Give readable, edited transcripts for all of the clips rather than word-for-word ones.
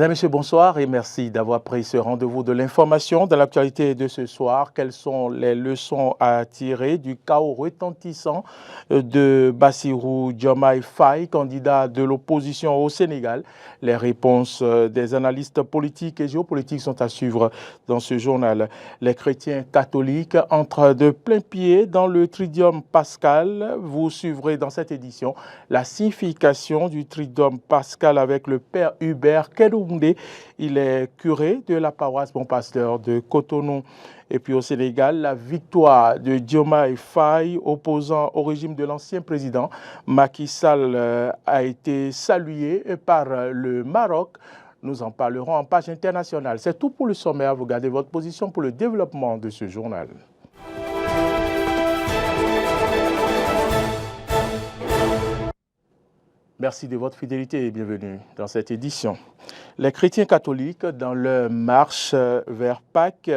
Mesdames, Messieurs, bonsoir et merci d'avoir pris ce rendez-vous de l'information dans l'actualité de ce soir. Quelles sont les leçons à tirer du chaos retentissant de Bassirou Diomaye Faye, candidat de l'opposition au Sénégal? Les réponses des analystes politiques et géopolitiques sont à suivre dans ce journal. Les chrétiens catholiques entrent de plein pied dans le Triduum pascal. Vous suivrez dans cette édition la signification du Triduum pascal avec le Père Hubert Kedou. Il est curé de la paroisse Bon Pasteur de Cotonou. Et puis au Sénégal, la victoire de Diomaye Faye, opposant au régime de l'ancien président Macky Sall, a été saluée par le Maroc. Nous en parlerons en page internationale. C'est tout pour le sommaire. Vous gardez votre position pour le développement de ce journal. Merci de votre fidélité et bienvenue dans cette édition. Les chrétiens catholiques, dans leur marche vers Pâques,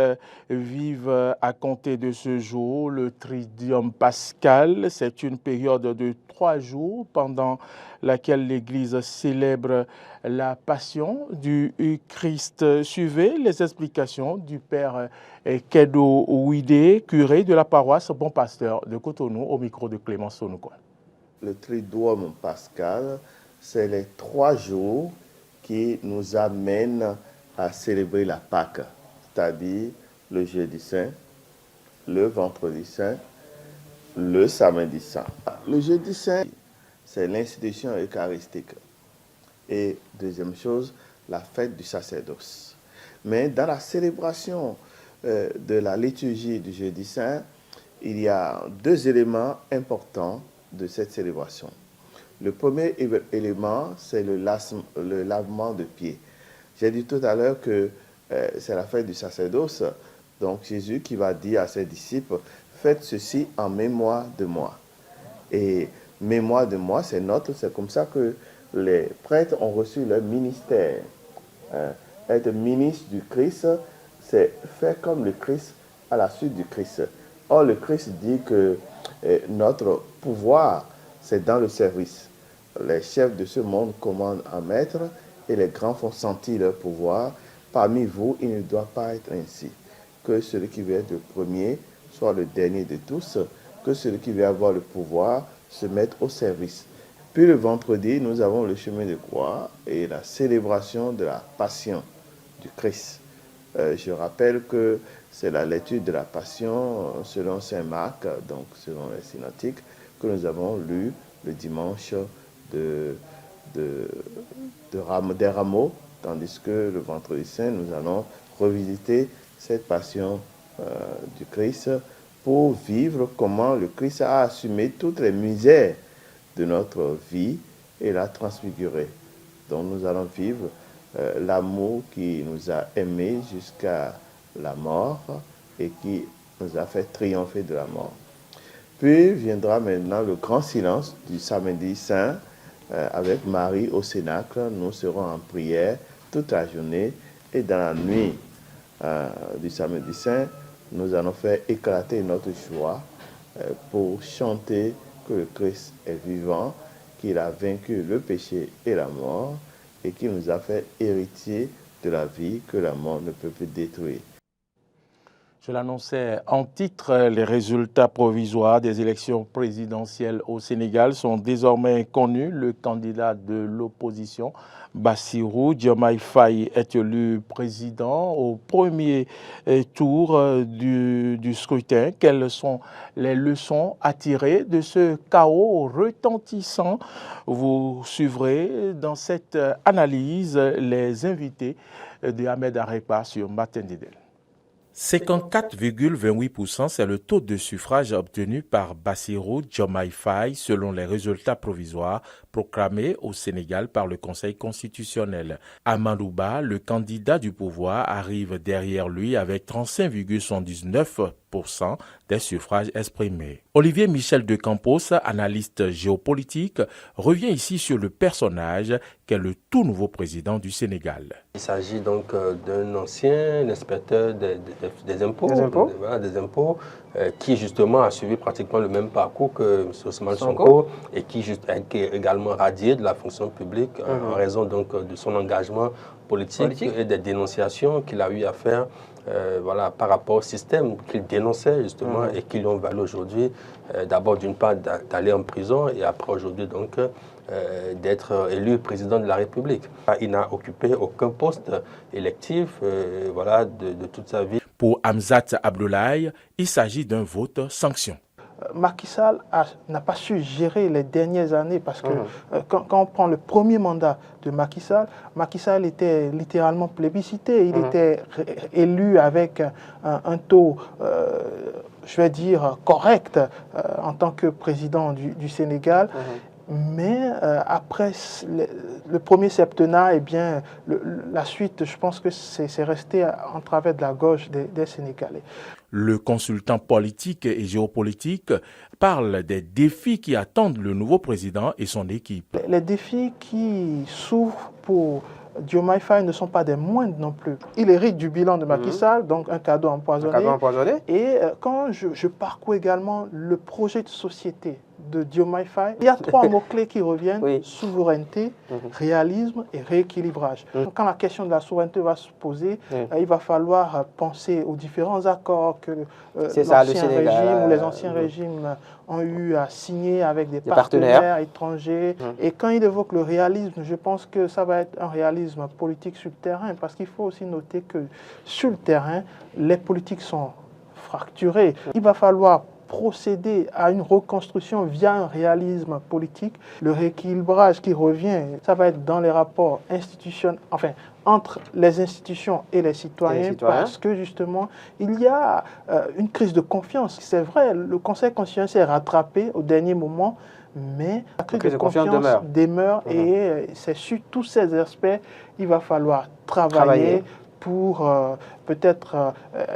vivent à compter de ce jour le Triduum pascal. C'est une période de 3 jours pendant laquelle l'Église célèbre la passion du Christ. Suivez les explications du Père Kedou Ouidé, curé de la paroisse Bon Pasteur de Cotonou, au micro de Clémence Sonoukoua. Le Triduum pascal, c'est les 3 jours qui nous amènent à célébrer la Pâque, c'est-à-dire le jeudi saint, le vendredi saint, le samedi saint. Le jeudi saint, c'est l'institution eucharistique. Et deuxième chose, la fête du sacerdoce. Mais dans la célébration de la liturgie du jeudi saint, il y a 2 éléments importants de cette célébration. Le premier élément, c'est le lavement de pieds. J'ai dit tout à l'heure que c'est la fête du sacerdoce. Donc Jésus qui va dire à ses disciples, faites ceci en mémoire de moi. Et mémoire de moi, c'est comme ça que les prêtres ont reçu leur ministère. Être ministre du Christ, c'est faire comme le Christ à la suite du Christ. Or, le Christ dit que notre pouvoir, c'est dans le service. Les chefs de ce monde commandent un maître et les grands font sentir leur pouvoir. Parmi vous, il ne doit pas être ainsi. Que celui qui veut être le premier soit le dernier de tous. Que celui qui veut avoir le pouvoir se mette au service. Puis le vendredi, nous avons le chemin de croix et la célébration de la passion du Christ. Je rappelle que c'est la lecture de la Passion selon saint Marc, donc selon les synoptiques, que nous avons lu le dimanche des Rameaux, tandis que le vendredi saint, nous allons revisiter cette Passion du Christ pour vivre comment le Christ a assumé toutes les misères de notre vie et l'a transfiguré. Donc nous allons vivre l'amour qui nous a aimés jusqu'à la mort et qui nous a fait triompher de la mort. Puis viendra maintenant le grand silence du samedi saint avec Marie au cénacle. Nous serons en prière toute la journée et dans la nuit du samedi saint, nous allons faire éclater notre joie pour chanter que le Christ est vivant, qu'il a vaincu le péché et la mort et qu'il nous a fait héritier de la vie que la mort ne peut plus détruire. Je l'annonçais en titre, les résultats provisoires des élections présidentielles au Sénégal sont désormais connus. Le candidat de l'opposition, Bassirou Diomaye Faye, est élu président au premier tour du scrutin. Quelles sont les leçons à tirer de ce chaos retentissant? Vous suivrez dans cette analyse les invités de Ahmed Arepa sur Matin Didel. 54,28%, c'est le taux de suffrage obtenu par Bassirou Diomaye Faye selon les résultats provisoires proclamés au Sénégal par le Conseil constitutionnel. Amadou Ba, le candidat du pouvoir, arrive derrière lui avec 35,79%. 60% des suffrages exprimés. Olivier Michel de Campos, analyste géopolitique, revient ici sur le personnage qu'est le tout nouveau président du Sénégal. Il s'agit donc d'un ancien inspecteur des impôts, qui justement a suivi pratiquement le même parcours que M. Ousmane Sonko et qui est également radié de la fonction publique en raison donc de son engagement politique et des dénonciations qu'il a eu à faire par rapport au système qu'il dénonçait justement et qui lui ont valu aujourd'hui d'abord d'une part d'aller en prison et après aujourd'hui donc d'être élu président de la République. Il n'a occupé aucun poste électif de toute sa vie. Pour Hamzat Abdoulaye, il s'agit d'un vote sanction. Macky Sall n'a pas su gérer les dernières années parce que quand on prend le premier mandat de Macky Sall était littéralement plébiscité. Il était élu avec un taux, je vais dire, correct en tant que président du Sénégal. Mais après le premier septennat, la suite, je pense que c'est resté en travers de la gauche des Sénégalais. Le consultant politique et géopolitique parle des défis qui attendent le nouveau président et son équipe. Les défis qui s'ouvrent pour Diomaye Faye ne sont pas des moindres non plus. Il hérite du bilan de Macky Sall, donc un cadeau empoisonné. Et quand je parcours également le projet de société de Diomaye Faye, il y a 3 mots-clés qui reviennent, souveraineté, réalisme et rééquilibrage. Quand la question de la souveraineté va se poser, il va falloir penser aux différents accords que l'ancien régime ou les anciens régimes ont eu à signer avec des partenaires étrangers. Et quand il évoque le réalisme, je pense que ça va être un réalisme politique sur le terrain, parce qu'il faut aussi noter que sur le terrain, les politiques sont fracturées. Il va falloir procéder à une reconstruction via un réalisme politique. Le rééquilibrage qui revient, ça va être dans les rapports institutionnels, entre les institutions et les citoyens, parce que justement, il y a une crise de confiance. C'est vrai, le Conseil constitutionnel s'est rattrapé au dernier moment, mais la crise de confiance demeure et c'est sur tous ces aspects il va falloir travailler pour peut-être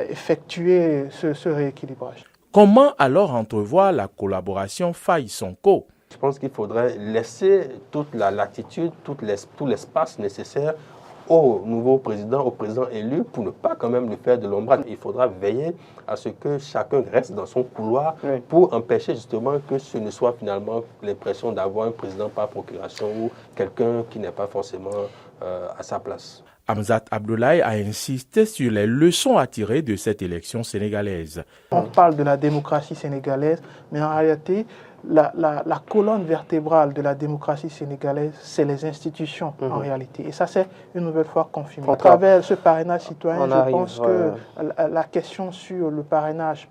effectuer ce rééquilibrage. Comment alors entrevoir la collaboration Faye-Sonko? Je pense qu'il faudrait laisser toute la latitude, tout l'espace nécessaire au nouveau président, au président élu, pour ne pas quand même lui faire de l'ombrage. Il faudra veiller à ce que chacun reste dans son couloir pour empêcher justement que ce ne soit finalement l'impression d'avoir un président par procuration ou quelqu'un qui n'est pas forcément à sa place. Hamzat Abdoulaye a insisté sur les leçons à tirer de cette élection sénégalaise. On parle de la démocratie sénégalaise, mais en réalité, la colonne vertébrale de la démocratie sénégalaise, c'est les institutions en réalité. Et ça, c'est une nouvelle fois confirmé. À travers ce parrainage citoyen, je pense que la question sur le parrainage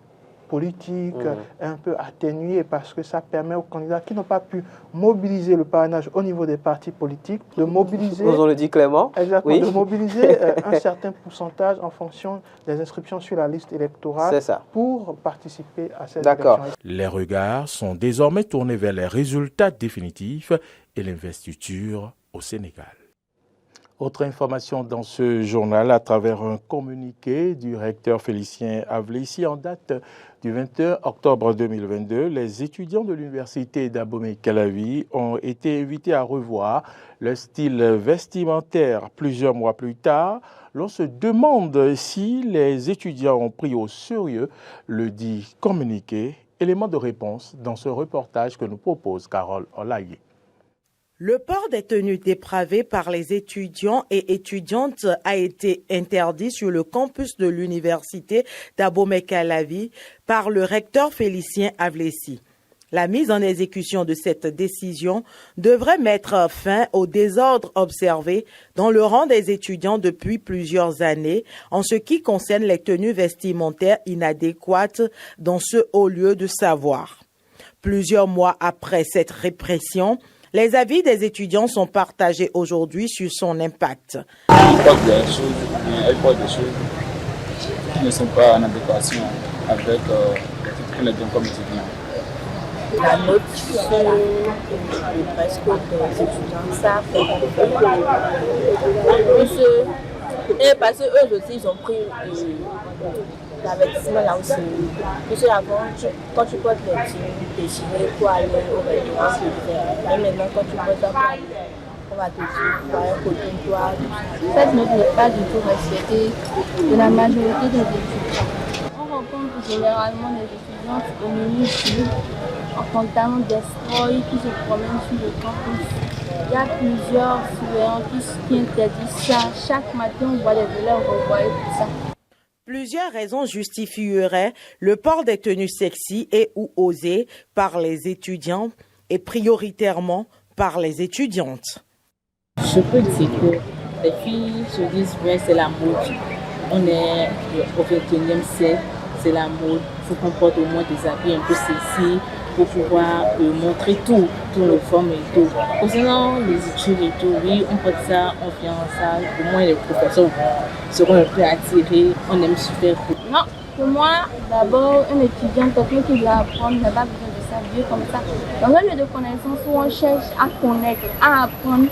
politique est un peu atténuée parce que ça permet aux candidats qui n'ont pas pu mobiliser le parrainage au niveau des partis politiques de mobiliser, on le dit clairement, de mobiliser un certain pourcentage en fonction des inscriptions sur la liste électorale pour participer à cette élection. Les regards sont désormais tournés vers les résultats définitifs et l'investiture au Sénégal. Autre information dans ce journal, à travers un communiqué du recteur Félicien Avlécy en date du 21 octobre 2022, les étudiants de l'université d'Abomey-Calavi ont été invités à revoir leur style vestimentaire. Plusieurs mois plus tard, l'on se demande si les étudiants ont pris au sérieux le dit communiqué. Élément de réponse dans ce reportage que nous propose Carole Olaye. Le port des tenues dépravées par les étudiants et étudiantes a été interdit sur le campus de l'université d'Abomey-Calavi par le recteur Félicien Avlécy. La mise en exécution de cette décision devrait mettre fin au désordre observé dans le rang des étudiants depuis plusieurs années en ce qui concerne les tenues vestimentaires inadéquates dans ce haut lieu de savoir. Plusieurs mois après cette répression, les avis des étudiants sont partagés aujourd'hui sur son impact. Il porte des choses qui ne sont pas en adéquation avec les titres que les gens comme étudiants. La note presque des étudiants savent Et parce qu'eux aussi, ils ont pris l'avertissement là aussi. Parce qu'avant, quand tu portes les tenues déchirées pour aller au restaurant, mais maintenant, quand tu portes ça pour aller, on va te dire, voilà, coton-toi. Cette note n'est pas du tout respectée de la majorité des étudiants. On rencontre généralement des étudiantes au milieu du en contact d'estroïdes qui se promènent sur le campus. Il y a plusieurs surveillants qui interdisent ça. Chaque matin, on voit les élèves revoyer tout ça. Plusieurs raisons justifieraient le port des tenues sexy et ou osées par les étudiants et prioritairement par les étudiantes. Je peux dire que les filles se disent ouais, c'est la mode. On est au 21e siècle, c'est la mode. Il faut qu'on porte au moins des habits un peu sexy pour pouvoir montrer tout nos formes et tout. Concernant les études et tout, oui, on porte ça, on vient en salle. Au moins les professeurs seront un peu attirés. On aime se faire. Non, pour moi, d'abord, un étudiant, quelqu'un qui veut apprendre, n'a pas besoin de s'habiller comme ça. Dans un lieu de connaissance où on cherche à connaître, à apprendre,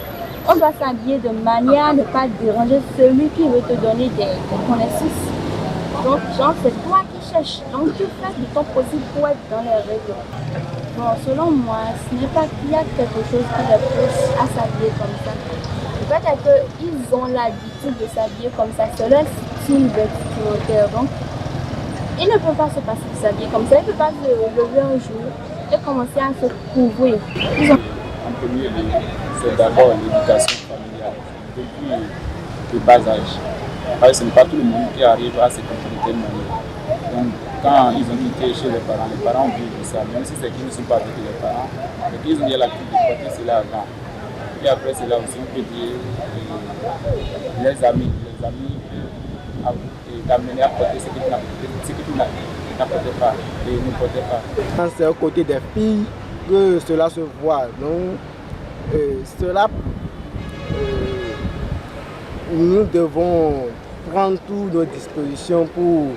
on doit s'habiller de manière à ne pas déranger celui qui veut te donner des connaissances. Donc, genre, c'est toi qui cherches. Donc, tu fais du temps possible pour être dans les règles. Bon, selon moi, ce n'est pas qu'il y a quelque chose qui les pousse à s'habiller comme ça. Peut-être qu'ils ont l'habitude de s'habiller comme ça. C'est leur style vestimentaire. Donc, ils ne peuvent pas se passer de s'habiller comme ça. Ils ne peuvent pas se lever un jour et commencer à se couvrir. En premier lieu, c'est d'abord l'éducation familiale, depuis le bas âge. Parce que ce n'est pas tout le monde qui arrive à se comporter de manière. Donc, quand ils ont été chez les parents vivent ça, même si c'est qu'ils ne sont pas avec les parents, mais qu'ils ont eu l'habitude de porter cela avant. Et après cela aussi, on peut dire les amis d'amener à porter ce que tu n'apportais pas et ne portais pas. C'est au côté des filles que cela se voit. Donc, cela, nous devons prendre toutes nos dispositions pour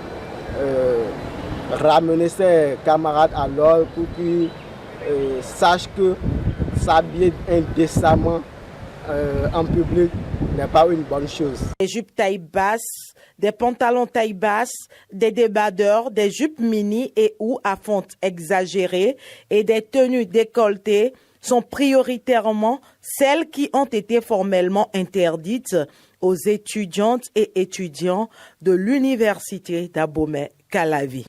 ramener ses camarades à l'ordre, pour qu'ils sachent que s'habiller indécemment en public n'est pas une bonne chose. Des jupes taille basse, des pantalons taille basse, des débardeurs, des jupes mini et ou à fonte exagérée et des tenues décolletées sont prioritairement celles qui ont été formellement interdites aux étudiantes et étudiants de l'université d'Abomey-Calavi.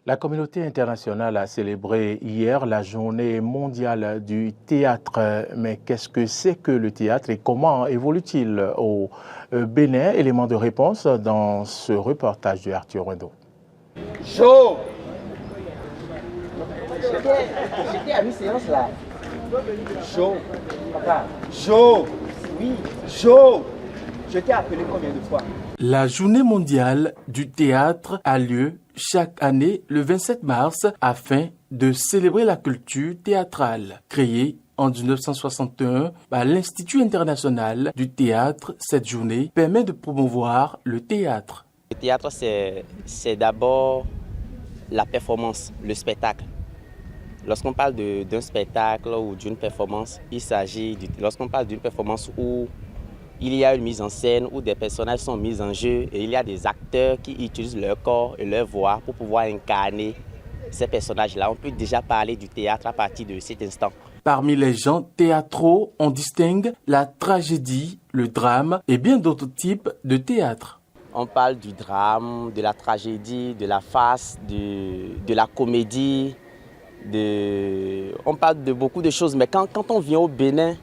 La communauté internationale a célébré hier la journée mondiale du théâtre. Mais qu'est-ce que c'est que le théâtre et comment évolue-t-il au Bénin? Élément de réponse dans ce reportage de Arthur Wendo. Chaud! J'étais à une séance là. Chaud. Papa. Chaud. Oui. Chaud. Je t'ai appelé combien de fois? La journée mondiale du théâtre a lieu chaque année le 27 mars afin de célébrer la culture théâtrale. Créée en 1961 par l'Institut international du théâtre, cette journée permet de promouvoir le théâtre. Le théâtre, c'est d'abord la performance, le spectacle. Lorsqu'on parle d'un spectacle ou d'une performance, il s'agit, lorsqu'on parle d'une performance où il y a une mise en scène, où des personnages sont mis en jeu et il y a des acteurs qui utilisent leur corps et leur voix pour pouvoir incarner ces personnages-là. On peut déjà parler du théâtre à partir de cet instant. Parmi les genres théâtraux, on distingue la tragédie, le drame et bien d'autres types de théâtre. On parle du drame, de la tragédie, de la farce, de la comédie. On parle de beaucoup de choses, mais quand on vient au Bénin,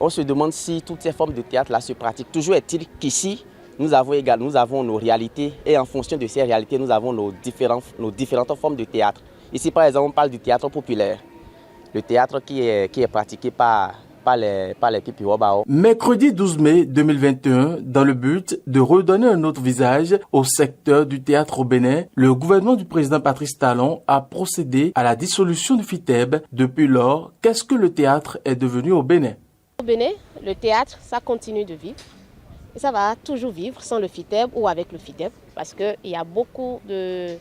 on se demande si toutes ces formes de théâtre-là se pratiquent. Toujours est-il qu'ici, nous avons nos réalités et en fonction de ces réalités, nous avons nos différentes formes de théâtre. Ici, par exemple, on parle du théâtre populaire, le théâtre qui est pratiqué par les Pipiwabao. Mercredi 12 mai 2021, dans le but de redonner un autre visage au secteur du théâtre au Bénin, le gouvernement du président Patrice Talon a procédé à la dissolution du FITEB. Depuis lors, qu'est-ce que le théâtre est devenu au Bénin? Au Bénin, le théâtre, ça continue de vivre. Et ça va toujours vivre sans le FITEB ou avec le FITEB, parce qu'il y a beaucoup de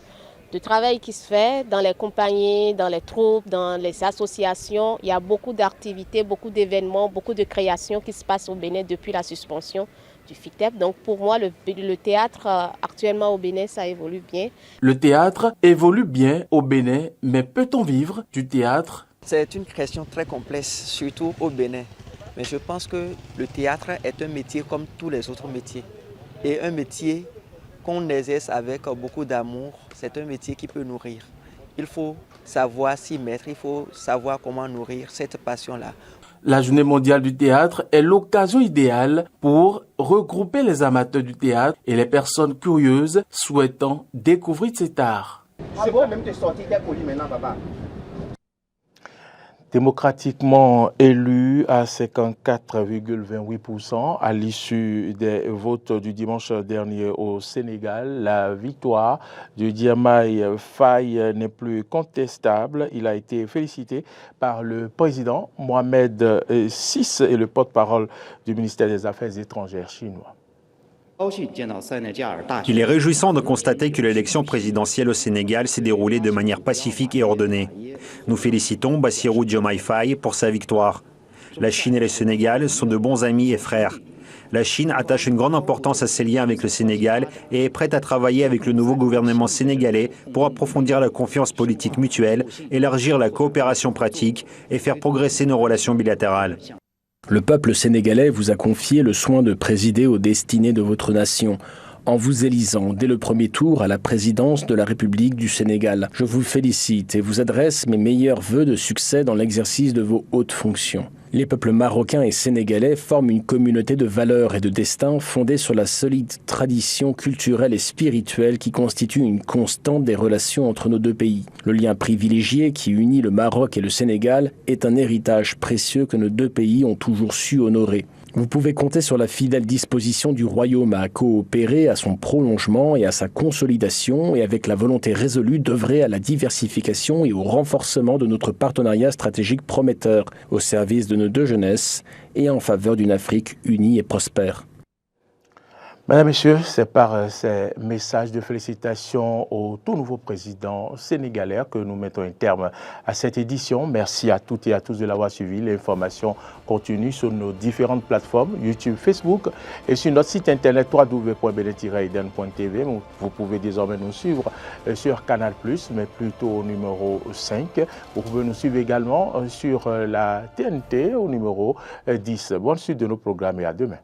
travail qui se fait dans les compagnies, dans les troupes, dans les associations. Il y a beaucoup d'activités, beaucoup d'événements, beaucoup de créations qui se passent au Bénin depuis la suspension du FITEB. Donc pour moi, le théâtre actuellement au Bénin, ça évolue bien. Le théâtre évolue bien au Bénin, mais peut-on vivre du théâtre? C'est une question très complexe, surtout au Bénin. Mais je pense que le théâtre est un métier comme tous les autres métiers. Et un métier qu'on exerce avec beaucoup d'amour, c'est un métier qui peut nourrir. Il faut savoir s'y mettre, il faut savoir comment nourrir cette passion-là. La Journée mondiale du théâtre est l'occasion idéale pour regrouper les amateurs du théâtre et les personnes curieuses souhaitant découvrir cet art. Je peux même te sortir tes colis maintenant, papa. Démocratiquement élu à 54,28% à l'issue des votes du dimanche dernier au Sénégal, la victoire de Diomaye Faye n'est plus contestable. Il a été félicité par le président Mohamed VI et le porte-parole du ministère des Affaires étrangères chinois. Il est réjouissant de constater que l'élection présidentielle au Sénégal s'est déroulée de manière pacifique et ordonnée. Nous félicitons Bassirou Diomaye Faye pour sa victoire. La Chine et le Sénégal sont de bons amis et frères. La Chine attache une grande importance à ses liens avec le Sénégal et est prête à travailler avec le nouveau gouvernement sénégalais pour approfondir la confiance politique mutuelle, élargir la coopération pratique et faire progresser nos relations bilatérales. Le peuple sénégalais vous a confié le soin de présider aux destinées de votre nation en vous élisant dès le premier tour à la présidence de la République du Sénégal. Je vous félicite et vous adresse mes meilleurs vœux de succès dans l'exercice de vos hautes fonctions. Les peuples marocains et sénégalais forment une communauté de valeurs et de destin fondée sur la solide tradition culturelle et spirituelle qui constitue une constante des relations entre nos deux pays. Le lien privilégié qui unit le Maroc et le Sénégal est un héritage précieux que nos deux pays ont toujours su honorer. Vous pouvez compter sur la fidèle disposition du Royaume à coopérer à son prolongement et à sa consolidation et avec la volonté résolue d'œuvrer à la diversification et au renforcement de notre partenariat stratégique prometteur au service de nos deux jeunesses et en faveur d'une Afrique unie et prospère. Mesdames, Messieurs, c'est par ces messages de félicitations au tout nouveau président sénégalais que nous mettons un terme à cette édition. Merci à toutes et à tous de l'avoir suivi. L'information continue sur nos différentes plateformes, YouTube, Facebook et sur notre site internet www.belen-eden.tv. Vous pouvez désormais nous suivre sur Canal+, mais plutôt au numéro 5. Vous pouvez nous suivre également sur la TNT au numéro 10. Bonne suite de nos programmes et à demain.